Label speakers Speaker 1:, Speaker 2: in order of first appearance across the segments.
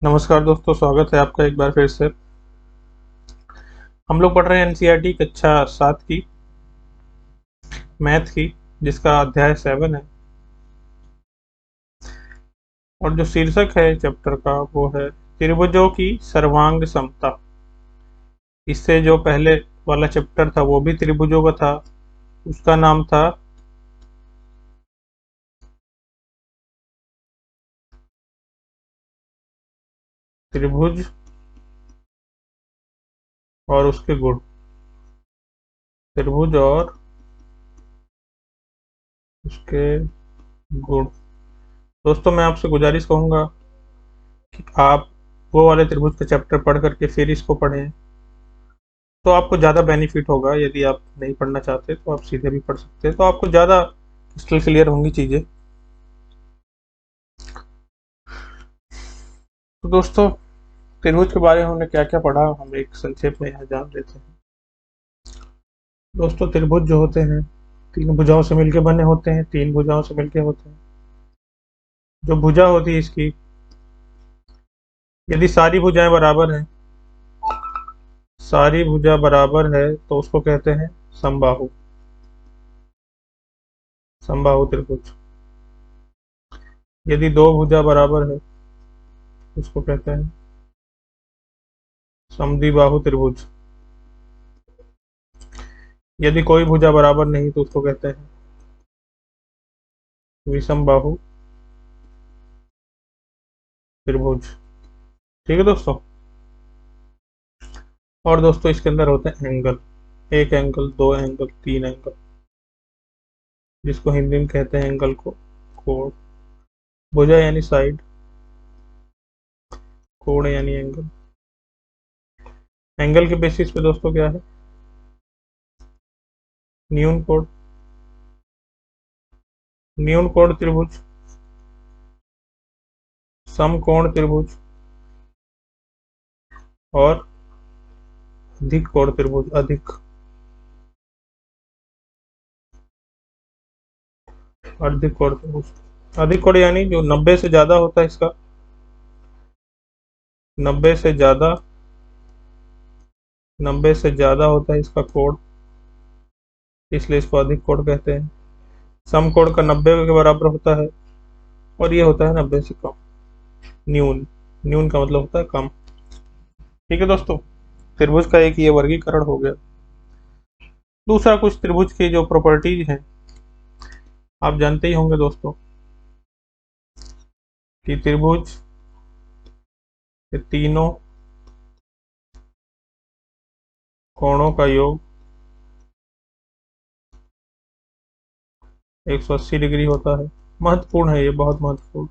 Speaker 1: नमस्कार दोस्तों, स्वागत है आपका एक बार फिर से। हम लोग पढ़ रहे हैं एनसीईआरटी कक्षा 7 की मैथ की, जिसका अध्याय 7 है। और जो शीर्षक है चैप्टर का वो है त्रिभुजों की सर्वांग समता। इससे जो पहले वाला चैप्टर था वो भी त्रिभुजों का था, उसका नाम था त्रिभुज और उसके गुण। त्रिभुज और उसके गुण। दोस्तों, मैं आपसे गुजारिश कहूंगा कि आप वो वाले त्रिभुज का चैप्टर पढ़ करके फिर इसको पढ़ें, तो आपको ज़्यादा बेनिफिट होगा। यदि आप नहीं पढ़ना चाहते तो आप सीधे भी पढ़ सकते हैं, तो आपको ज़्यादा क्रिस्टल क्लियर होंगी चीज़ें। तो दोस्तों, त्रिभुज के बारे में हमने क्या क्या पढ़ा, हम एक संक्षेप में यहाँ जान लेते हैं। दोस्तों, त्रिभुज जो होते हैं तीन भुजाओं से मिलकर बने होते हैं, तीन भुजाओं से मिलकर होते हैं। जो भुजा होती है इसकी, यदि सारी भुजाएं बराबर हैं, सारी भुजा बराबर है तो उसको कहते हैं समबाहु। समबाहु त्रिभुज। यदि दो भुजा बराबर है उसको कहते हैं समद्विबाहु त्रिभुज। यदि कोई भुजा बराबर नहीं तो उसको कहते हैं विषमबाहु त्रिभुज। ठीक है दोस्तों। और दोस्तों, इसके अंदर होते हैं एंगल। एक एंगल, दो एंगल, तीन एंगल, जिसको हिंदी में कहते हैं एंगल को कोण। भुजा यानी साइड, कोण यानी एंगल। एंगल के बेसिस पे दोस्तों क्या है? न्यून कोण, न्यून कोण त्रिभुज, समकोण त्रिभुज और अधिक कोण त्रिभुज। अधिक कोण त्रिभुज। अधिक कोण यानी जो 90 से ज्यादा होता है इसका, 90 से ज्यादा, 90 से ज्यादा होता है इसका कोण, इसलिए इसको अधिक कोण कहते हैं। समकोण का 90 के बराबर होता है और ये होता है 90 से कम। न्यून, न्यून का मतलब होता है कम। ठीक है दोस्तों, त्रिभुज का एक ये वर्गीकरण हो गया। दूसरा, कुछ त्रिभुज की जो प्रॉपर्टीज हैं आप जानते ही होंगे दोस्तों, कि त्रिभुज के तीनों कोणों का योग 180 डिग्री होता है। महत्वपूर्ण है, ये बहुत महत्वपूर्ण।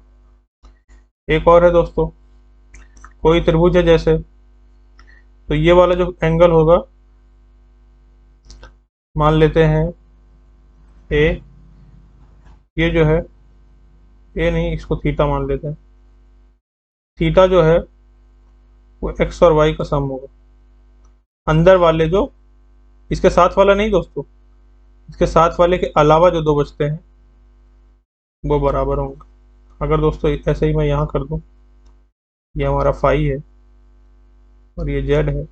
Speaker 1: एक और है दोस्तों, कोई त्रिभुज है जैसे, तो ये वाला जो एंगल होगा, मान लेते हैं ए, ये जो है, ए नहीं, इसको थीटा मान लेते हैं। थीटा जो है वो एक्स और वाई का सम होगा। अंदर वाले जो, इसके साथ वाला नहीं दोस्तों, इसके साथ वाले के अलावा जो दो बचते हैं वो बराबर होंगे। अगर दोस्तों ऐसे ही मैं यहाँ कर दूं, ये हमारा फाई है और ये जेड है,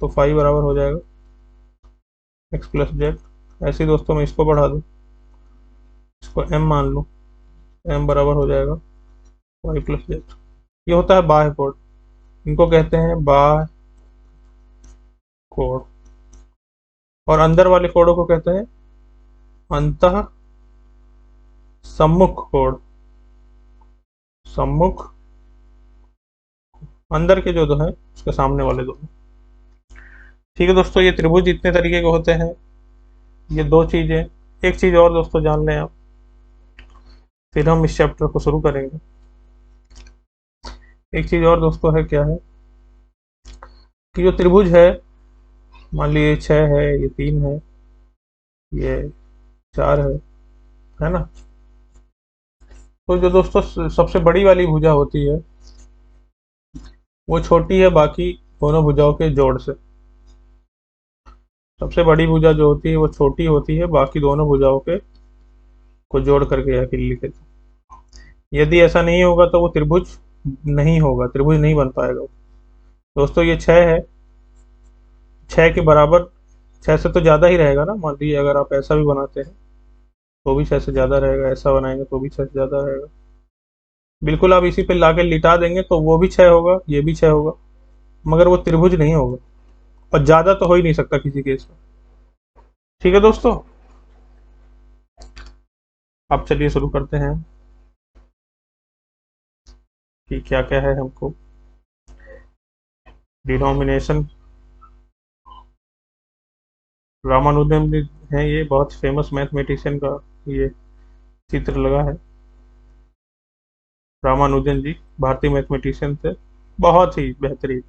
Speaker 1: तो फाई बराबर हो जाएगा एक्स प्लस जेड। ऐसे ही दोस्तों मैं इसको बढ़ा दूं, इसको एम मान लूं, एम बराबर हो जाएगा वाई प्लस जेड। ये होता है बाह्य कोण, इनको कहते हैं बाह्य कोण। और अंदर वाले कोणों को कहते हैं अंतः सम्मुख कोण। सम्मुख, अंदर के जो दो हैं उसके सामने वाले दो। ठीक है दोस्तों, ये त्रिभुज इतने तरीके के होते हैं। ये दो चीजें। एक चीज और दोस्तों जान लें आप, फिर हम इस चैप्टर को शुरू करेंगे। एक चीज और दोस्तों है, क्या है कि जो त्रिभुज है, मान लीजिए 6 है, ये 3 है, ये 4 है ना। तो जो दोस्तों सबसे बड़ी वाली भुजा होती है वो छोटी है बाकी दोनों भुजाओं के जोड़ से। सबसे बड़ी भुजा जो होती है वो छोटी होती है बाकी दोनों भुजाओं के को जोड़ करके या फिर लिखे। यदि ऐसा नहीं होगा तो वो त्रिभुज नहीं होगा, त्रिभुज नहीं बन पाएगा दोस्तों। ये 6 है, 6 के बराबर, 6 से तो ज़्यादा ही रहेगा ना। मान लीजिए अगर आप ऐसा भी बनाते हैं तो भी 6 से ज़्यादा रहेगा, ऐसा बनाएंगे तो भी 6 से ज़्यादा रहेगा। बिल्कुल आप इसी पे लाके लिटा देंगे तो वो भी 6 होगा, ये भी 6 होगा, मगर वो त्रिभुज नहीं होगा। और ज़्यादा तो हो ही नहीं सकता किसी केस में। ठीक है दोस्तों, अब चलिए शुरू करते हैं कि क्या क्या है हमको डिनोमिनेशन। रामानुजन जी हैं, ये बहुत फेमस मैथमेटिशियन का ये चित्र लगा है। रामानुजन जी भारतीय मैथमेटिशियन थे, बहुत ही बेहतरीन।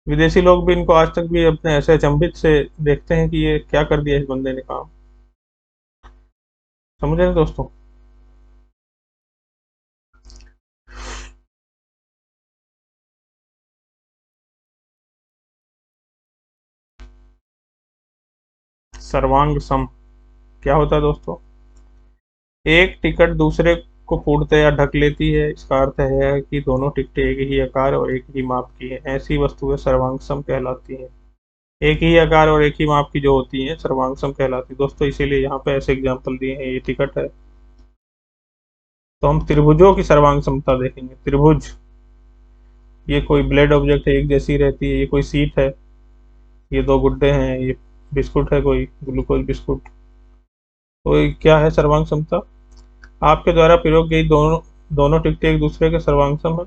Speaker 1: विदेशी लोग भी इनको आज तक भी अपने ऐसे अचंभित से देखते हैं कि ये क्या कर दिया इस बंदे ने काम। समझ रहे हैं दोस्तों। सर्वांग सम क्या होता है दोस्तों? एक टिकट दूसरे को पूर्णतः या ढक लेती है, इसका अर्थ है कि दोनों टिकटें एक ही आकार और एक ही माप की हैं, ऐसी वस्तुएं सर्वांग सम कहलाती हैं। एक ही आकार और एक ही माप की जो होती हैं सर्वांग सम कहलाती है दोस्तों। इसीलिए यहाँ पे ऐसे एग्जाम्पल दिए हैं, ये टिकट है। तो हम त्रिभुजों की सर्वांग समता देखेंगे। त्रिभुज, ये कोई ब्लेड ऑब्जेक्ट है, एक जैसी रहती है। ये कोई सीट है, ये दो गुड्डे हैं, ये बिस्कुट है, कोई ग्लूकोज बिस्कुट। तो ये क्या है सर्वांग समता? आपके द्वारा प्रयोग की दोनों दोनों टिकटें एक दूसरे के सर्वांगसम है।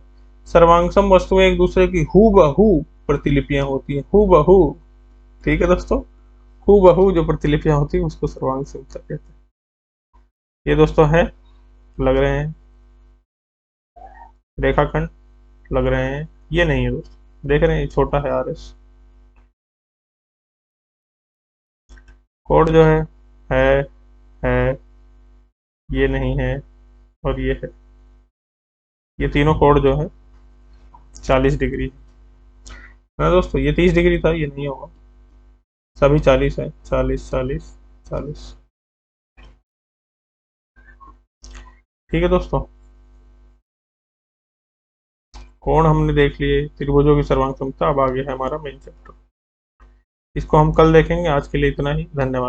Speaker 1: सर्वांगसम वस्तुएं एक दूसरे की हूबहू प्रतिलिपियां होती हैं, हूबहू। ठीक है दोस्तों, हूबहू जो प्रतिलिपियां होती हैं उसको सर्वांग समता कहते हैं। ये दोस्तों है, लग रहे हैं रेखाखंड, लग रहे हैं। ये नहीं है दोस्तों, देख रहे हैं ये छोटा है आर एस। कोड जो है है, ये नहीं है, और ये है। ये तीनों कोड जो है 40 डिग्री है ना दोस्तों। ये 30 डिग्री था, ये नहीं होगा। सभी 40 है, 40 40 40। ठीक है दोस्तों, कोण हमने देख लिए, त्रिभुजों की सर्वांग क्षमता। अब आगे है हमारा मेन चैप्टर, इसको हम कल देखेंगे। आज के लिए इतना ही, धन्यवाद।